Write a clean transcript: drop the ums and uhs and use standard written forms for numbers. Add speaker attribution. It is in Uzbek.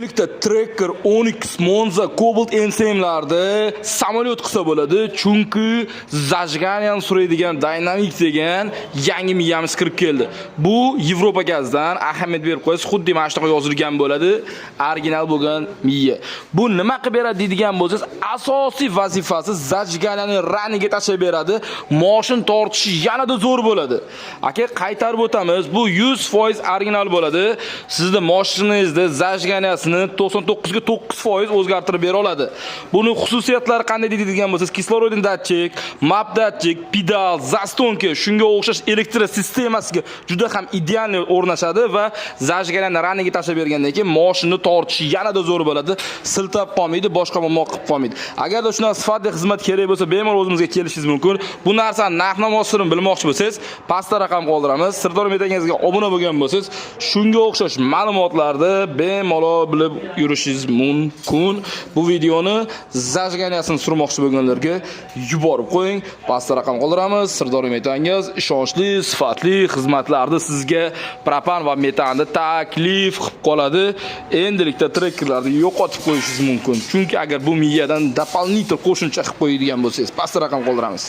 Speaker 1: Endilikda Tracker 12 Monza Cobalt NSM'larda samolyot qilsa bo'ladi, chunki zajganiyan suraydigan Dynamic degan yangi miyamiz kirib keldi. Bu Yevropa gazdan ahamiyat berib qo'yasiz, xuddi mana shunaqa yozilgan bo'ladi, original bo'lgan miya. Bu nima qilib beradi deydigan bo'lsangiz, asosiy vazifasi zajganiyani raniga tashlab beradi, moshin tortishi yanada zo'r bo'ladi. Aka, qaytarib o'tamiz. Bu 100% original bo'ladi. Sizning moshinangizda zajganiya 99 ga 9% o'zgartirib bera oladi. Buning xususiyatlari qanday deydigan bo'lsangiz, kislorodin datchik, map datchik, pedal, zastonka shunga o'xshash elektr sistemasiga juda ham ideal o'rnashadi va zajganiyani raniga tashlab bergandan keyin moshinni tortishi yanada zo'r bo'ladi. Siltab qolmaydi, boshqa muammo qilib qolmaydi. Agarda shunaqa sifatli xizmat kerak bo'lsa, bemalol o'zimizga kelishingiz mumkin. Bu narsani narx-navosini bilmoqchi bo'lsangiz, pastda raqam qoldiramiz. Sirdaryo metangizga obuna bo'lgan bo'lsangiz, shunga o'xshash ma'lumotlarni bemalol bilib yurishingiz mumkin. Bu videoni zajganiyasini surmoqchi bo'lganlarga yuborib qo'ying. Pastda raqam qoldiramiz. Sirdaryo metangiz ishonchli, sifatli xizmatlarni sizga propan va metanni taklif qilib qoladi. Endilikda trekkerlarni yo'qotib qo'yishingiz mumkin. Chunki agar bu miyadan doполнительный qo'shimcha qilib qo'yadigan bo'lsangiz, pastda raqam qoldiramiz.